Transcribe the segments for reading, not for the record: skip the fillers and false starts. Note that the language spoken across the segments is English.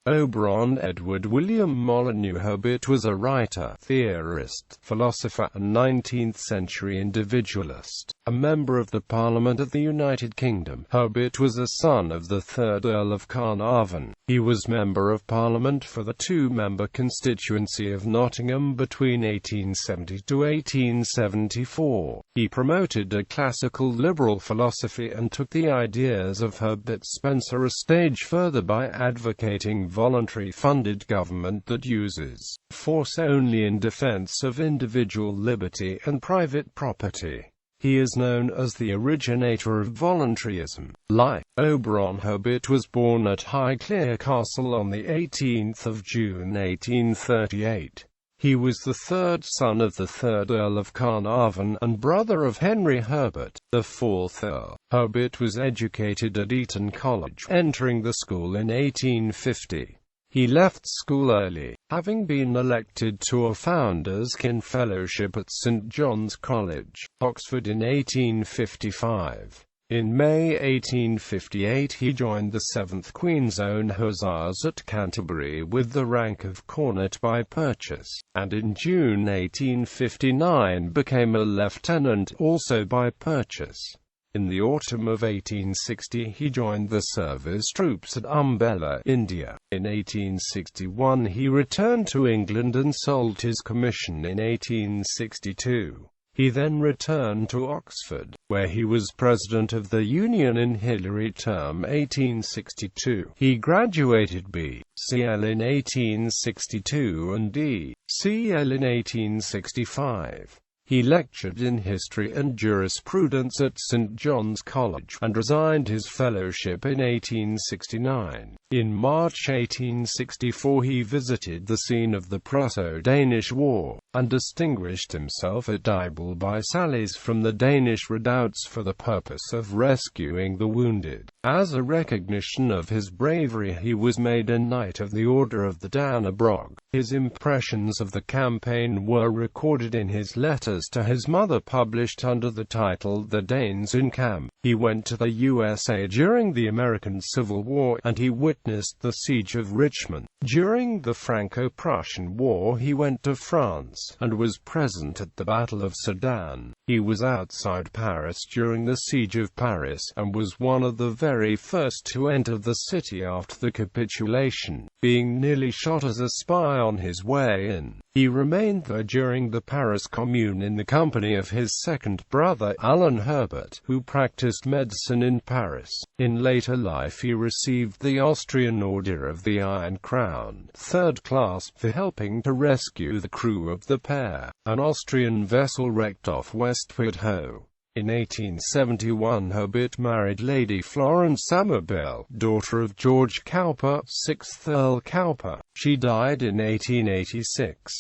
Auberon Edward William Molyneux Herbert was a writer, theorist, philosopher and 19th-century individualist. A member of the Parliament of the United Kingdom, Herbert was a son of the 3rd Earl of Carnarvon. He was Member of Parliament for the two-member constituency of Nottingham between 1870 to 1874. He promoted a classical liberal philosophy and took the ideas of Herbert Spencer a stage further by advocating voluntary-funded government that uses force only in defense of individual liberty and private property. He is known as the originator of voluntarism. Life. Auberon Herbert was born at Highclere Castle on the 18th of June 1838. He was the third son of the 3rd Earl of Carnarvon and brother of Henry Herbert, the 4th Earl. Herbert was educated at Eton College, entering the school in 1850. He left school early, having been elected to a Founders' Kin Fellowship at St John's College, Oxford in 1855. In May 1858 he joined the 7th Queen's Own Hussars at Canterbury with the rank of cornet by purchase, and in June 1859 became a lieutenant, also by purchase. In the autumn of 1860 he joined the service troops at Umbella, India. In 1861 he returned to England and sold his commission in 1862. He then returned to Oxford, where he was president of the Union in Hilary term 1862. He graduated B.Cl. in 1862 and D.Cl. in 1865. He lectured in history and jurisprudence at St John's College, and resigned his fellowship in 1869. In March 1864 he visited the scene of the Prusso-Danish War, and distinguished himself at Dibble by sallies from the Danish redoubts for the purpose of rescuing the wounded. As a recognition of his bravery he was made a Knight of the Order of the Dannebrog. His impressions of the campaign were recorded in his letters to his mother published under the title The Danes in Camp. He went to the USA during the American Civil War, and he witnessed the Siege of Richmond. During the Franco-Prussian War he went to France, and was present at the Battle of Sedan. He was outside Paris during the Siege of Paris, and was one of the very first to enter the city after the capitulation, being nearly shot as a spy on his way in. He remained there during the Paris Commune in the company of his second brother, Alan Herbert, who practiced medicine in Paris. In later life he received the Austrian Order of the Iron Crown, 3rd class, for helping to rescue the crew of the Pear, an Austrian vessel wrecked off Westward Ho. In 1871 Herbert married Lady Florence Amabel, daughter of George Cowper, 6th Earl Cowper. She died in 1886.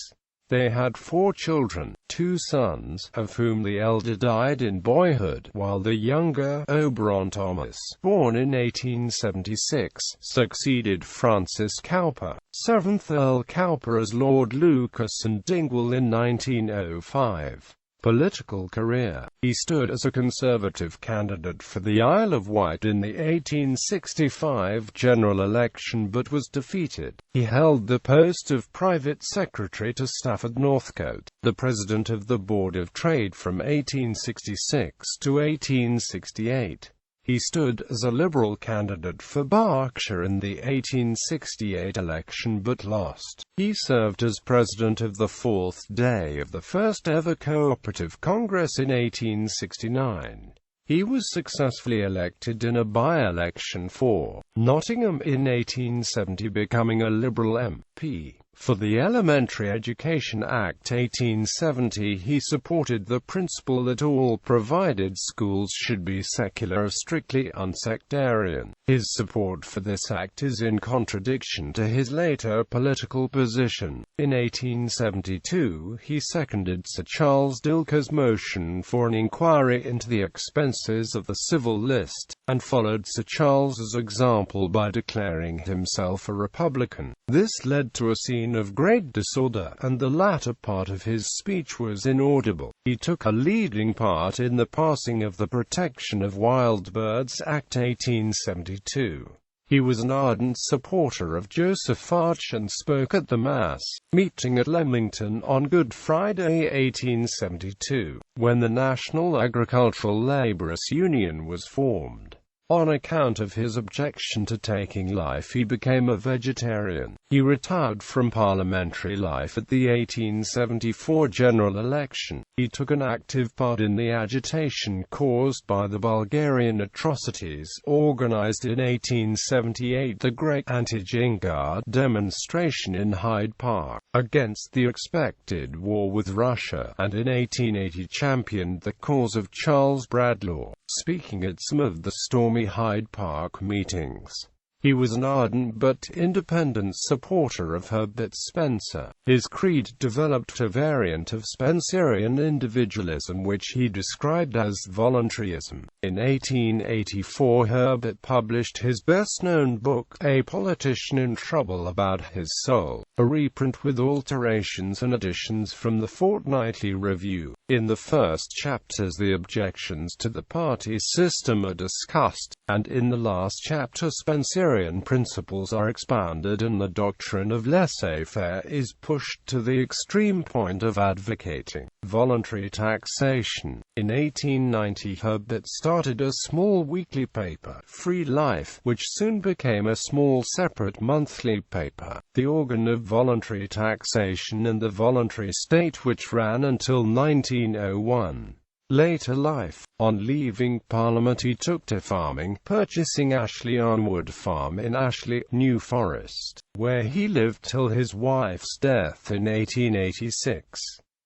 They had 4 children, 2 sons, of whom the elder died in boyhood, while the younger, Auberon Thomas, born in 1876, succeeded Francis Cowper, 7th Earl Cowper as Lord Lucas and Dingwall in 1905. Political career. He stood as a Conservative candidate for the Isle of Wight in the 1865 general election but was defeated. He held the post of Private Secretary to Stafford Northcote, the President of the Board of Trade from 1866 to 1868. He stood as a Liberal candidate for Berkshire in the 1868 election but lost. He served as president of the 4th day of the first ever Cooperative Congress in 1869. He was successfully elected in a by-election for Nottingham in 1870, becoming a Liberal MP. For the Elementary Education Act 1870 he supported the principle that all provided schools should be secular or strictly unsectarian. His support for this act is in contradiction to his later political position. In 1872 he seconded Sir Charles Dilke's motion for an inquiry into the expenses of the civil list, and followed Sir Charles's example by declaring himself a Republican. This led to a scene of great disorder, and the latter part of his speech was inaudible. He took a leading part in the passing of the Protection of Wild Birds Act 1872. He was an ardent supporter of Joseph Arch and spoke at the Mass meeting at Leamington on Good Friday 1872, when the National Agricultural Labourers Union was formed. On account of his objection to taking life, he became a vegetarian. He retired from parliamentary life at the 1874 general election. He took an active part in the agitation caused by the Bulgarian atrocities, organized in 1878 the Great Anti-Jingar demonstration in Hyde Park, against the expected war with Russia, and in 1880 championed the cause of Charles Bradlaugh, speaking at some of the stormy Hyde Park meetings. He was an ardent but independent supporter of Herbert Spencer. His creed developed a variant of Spencerian individualism which he described as voluntarism. In 1884 Herbert published his best-known book, A Politician in Trouble About His Soul, a reprint with alterations and additions from the Fortnightly Review. In the first chapters the objections to the party system are discussed, and in the last chapter Spencerian principles are expounded and the doctrine of laissez-faire is pushed to the extreme point of advocating voluntary taxation. In 1890 Herbert started a small weekly paper, Free Life, which soon became a small separate monthly paper, the organ of voluntary taxation and the voluntary state, which ran until 1901. Later life. On leaving Parliament he took to farming, purchasing Ashley on Wood Farm in Ashley, New Forest, where he lived till his wife's death in 1886.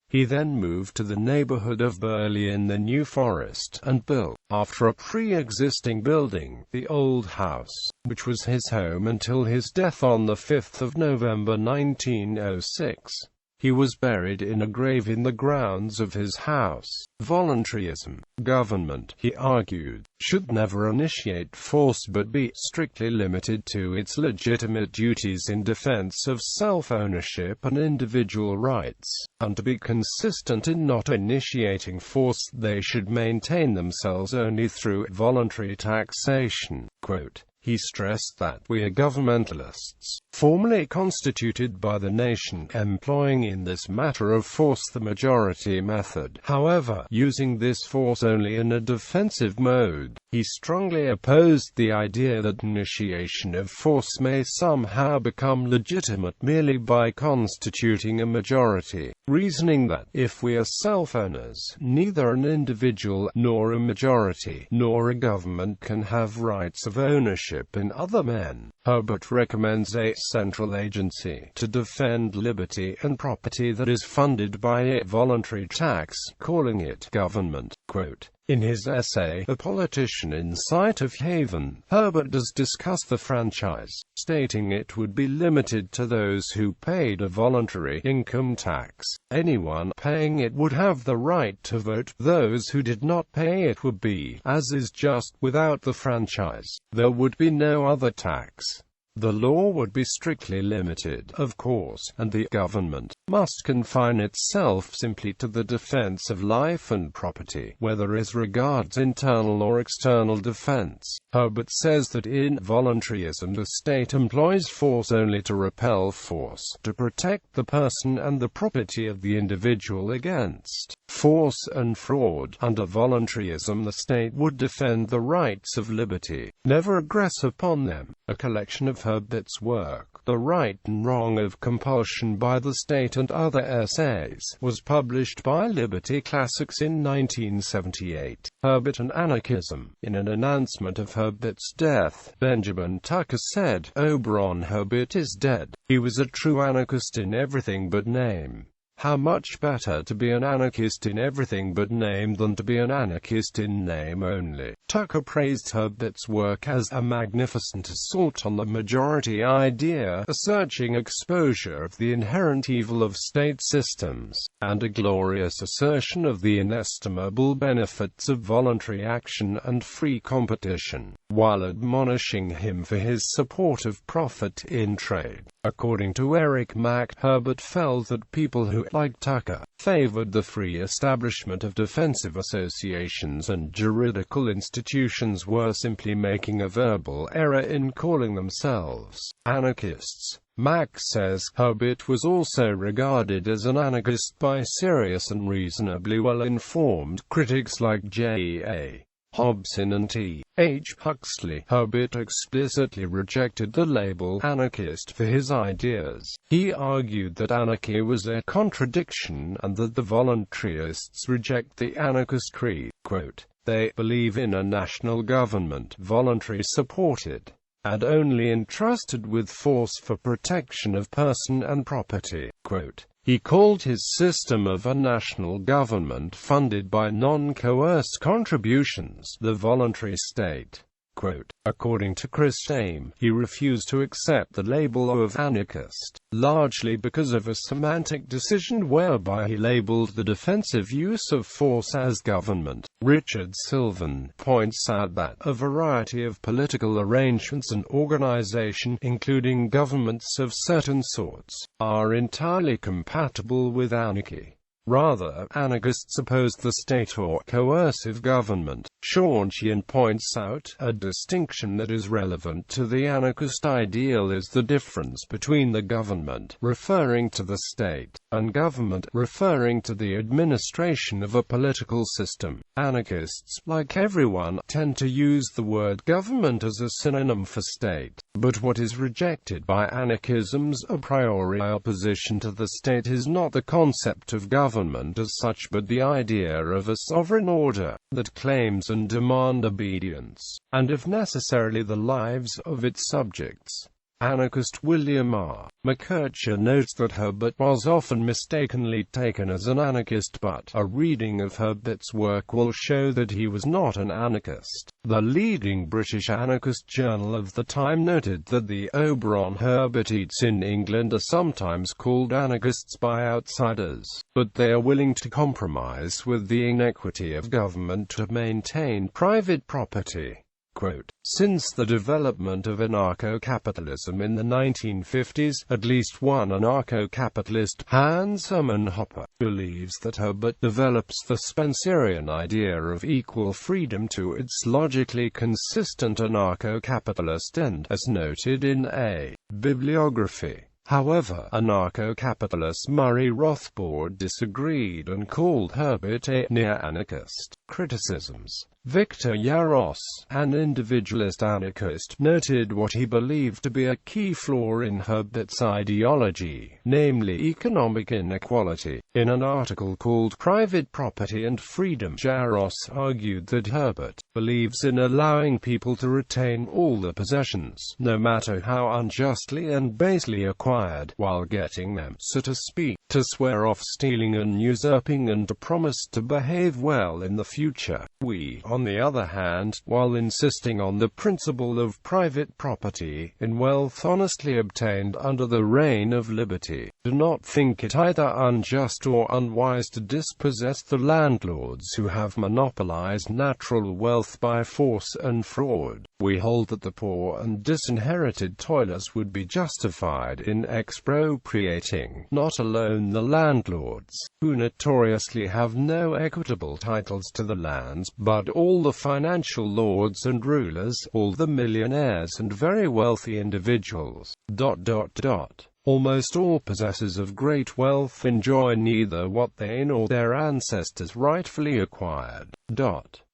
He then moved to the neighborhood of Burley in the New Forest, and built, after a pre-existing building, the old house, which was his home until his death on the 5th of November 1906. He was buried in a grave in the grounds of his house. Voluntarism. Government, he argued, should never initiate force but be strictly limited to its legitimate duties in defense of self-ownership and individual rights, and to be consistent in not initiating force they should maintain themselves only through voluntary taxation. Quote, he stressed that we are governmentalists, formally constituted by the nation, employing in this matter of force the majority method, however, using this force only in a defensive mode. He strongly opposed the idea that initiation of force may somehow become legitimate merely by constituting a majority, reasoning that, if we are self-owners, neither an individual, nor a majority, nor a government can have rights of ownership in other men. Herbert recommends a central agency to defend liberty and property that is funded by a voluntary tax, calling it government. Quote, in his essay, A Politician in Sight of Haven, Herbert does discuss the franchise, stating it would be limited to those who paid a voluntary income tax. Anyone paying it would have the right to vote. Those who did not pay it would be, as is just, without the franchise. There would be no other tax. The law would be strictly limited, of course, and the government must confine itself simply to the defense of life and property, whether as regards internal or external defense. Herbert says that in voluntarism the state employs force only to repel force, to protect the person and the property of the individual against force and fraud. Under voluntarism the state would defend the rights of liberty, never aggress upon them. A collection of Herbert's work, The Right and Wrong of Compulsion by the State and Other Essays, was published by Liberty Classics in 1978. Herbert and Anarchism. In an announcement of Herbert's death, Benjamin Tucker said, Auberon Herbert is dead. He was a true anarchist in everything but name. How much better to be an anarchist in everything but name than to be an anarchist in name only. Tucker praised Herbert's work as a magnificent assault on the majority idea, a searching exposure of the inherent evil of state systems, and a glorious assertion of the inestimable benefits of voluntary action and free competition, while admonishing him for his support of profit in trade. According to Eric Mack, Herbert felt that people who, like Tucker, favored the free establishment of defensive associations and juridical institutions were simply making a verbal error in calling themselves anarchists. Mack says, Herbert was also regarded as an anarchist by serious and reasonably well-informed critics like J.A. Hobson and T.H. Huxley. Herbert explicitly rejected the label anarchist for his ideas. He argued that anarchy was a contradiction and that the voluntarists reject the anarchist creed. Quote, they believe in a national government, voluntary supported, and only entrusted with force for protection of person and property. Quote, he called his system of a national government funded by non-coerced contributions the voluntary state. Quote, according to Chris Aim, he refused to accept the label of anarchist, largely because of a semantic decision whereby he labeled the defensive use of force as government. Richard Sylvan points out that a variety of political arrangements and organization, including governments of certain sorts, are entirely compatible with anarchy. Rather, anarchists oppose the state or coercive government. Shaunchian points out, a distinction that is relevant to the anarchist ideal is the difference between the government, referring to the state, and government, referring to the administration of a political system. Anarchists, like everyone, tend to use the word government as a synonym for state. But what is rejected by anarchism's a priori opposition to the state is not the concept of government as such but the idea of a sovereign order that claims and demands obedience, and if necessarily the lives of its subjects. Anarchist William R. McKercher notes that Herbert was often mistakenly taken as an anarchist, but a reading of Herbert's work will show that he was not an anarchist. The leading British anarchist journal of the time noted that the Auberon Herbertites in England are sometimes called anarchists by outsiders, but they are willing to compromise with the inequity of government to maintain private property. Quote, since the development of anarcho-capitalism in the 1950s, at least one anarcho-capitalist, Hans Hermann Hoppe, believes that Herbert develops the Spencerian idea of equal freedom to its logically consistent anarcho-capitalist end, as noted in A. Bibliography. However, anarcho-capitalist Murray Rothbard disagreed and called Herbert a near-anarchist. Criticisms. Victor Yaros, an individualist anarchist, noted what he believed to be a key flaw in Herbert's ideology, namely economic inequality. In an article called Private Property and Freedom, Yaros argued that Herbert believes in allowing people to retain all the possessions, no matter how unjustly and basely acquired, while getting them, so to speak, to swear off stealing and usurping and to promise to behave well in the future. We, on the other hand, while insisting on the principle of private property in wealth honestly obtained under the reign of liberty, do not think it either unjust or unwise to dispossess the landlords who have monopolized natural wealth by force and fraud. We hold that the poor and disinherited toilers would be justified in expropriating, not alone the landlords, who notoriously have no equitable titles to the lands, but all the financial lords and rulers, all the millionaires and very wealthy individuals. Almost all possessors of great wealth enjoy neither what they nor their ancestors rightfully acquired.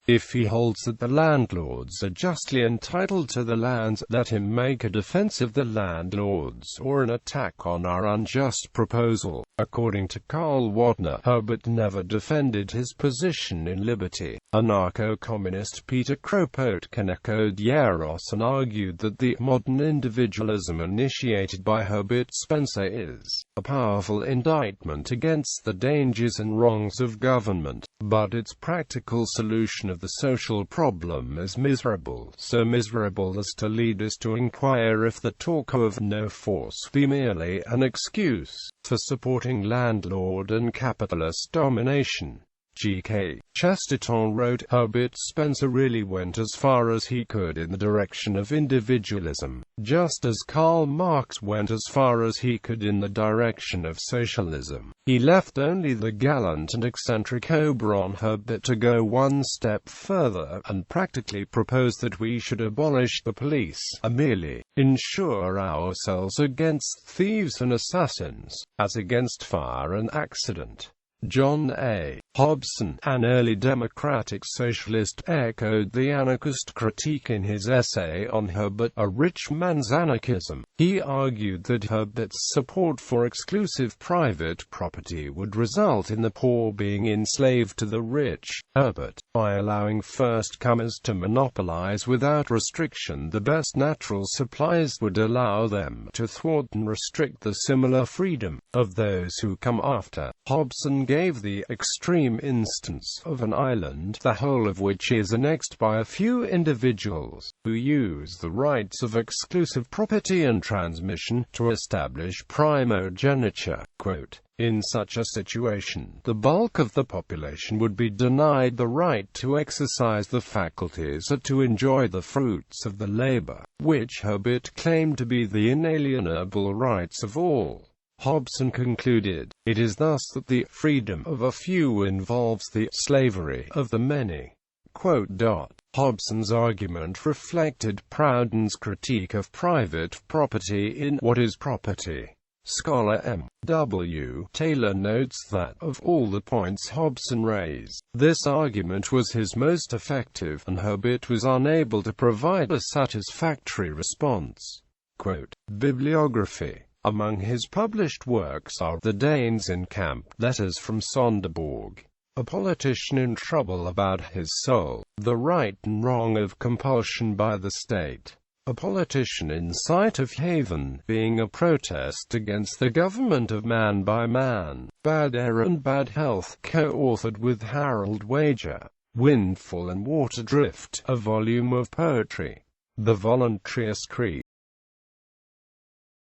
If he holds that the landlords are justly entitled to the lands, let him make a defense of the landlords or an attack on our unjust proposal. According to Karl Wadner, Herbert never defended his position in liberty. Anarcho-communist Peter Kropotkin echoed Yaros and argued that the modern individualism initiated by Herbert Spencer is a powerful indictment against the dangers and wrongs of government, but its practical solution of the social problem is miserable, so miserable as to lead us to inquire if the talk of no force be merely an excuse for supporting landlord and capitalist domination. G.K. Chesterton wrote, Herbert Spencer really went as far as he could in the direction of individualism, just as Karl Marx went as far as he could in the direction of socialism. He left only the gallant and eccentric Auberon Herbert to go one step further, and practically propose that we should abolish the police, and merely insure ourselves against thieves and assassins, as against fire and accident. John A. Hobson, an early democratic socialist, echoed the anarchist critique in his essay on Herbert, A Rich Man's Anarchism. He argued that Herbert's support for exclusive private property would result in the poor being enslaved to the rich. Herbert, by allowing first-comers to monopolize without restriction the best natural supplies, would allow them to thwart and restrict the similar freedom of those who come after. Hobson gave the extreme instance of an island, the whole of which is annexed by a few individuals, who use the rights of exclusive property and transmission to establish primogeniture. Quote, in such a situation, the bulk of the population would be denied the right to exercise the faculties or to enjoy the fruits of the labor, which Herbert claimed to be the inalienable rights of all. Hobson concluded, it is thus that the freedom of a few involves the slavery of the many. Hobson's argument reflected Proudhon's critique of private property in What is Property? Scholar M. W. Taylor notes that, of all the points Hobson raised, this argument was his most effective, and Herbert was unable to provide a satisfactory response. Quote, bibliography. Among his published works are The Danes in Camp, Letters from Sonderborg, A Politician in Trouble About His Soul, The Right and Wrong of Compulsion by the State, A Politician in Sight of Haven, Being a Protest Against the Government of Man by Man, Bad Air and Bad Health, co-authored with Harold Wager, Windfall and Water Drift, a volume of poetry, The Voluntary-Funded.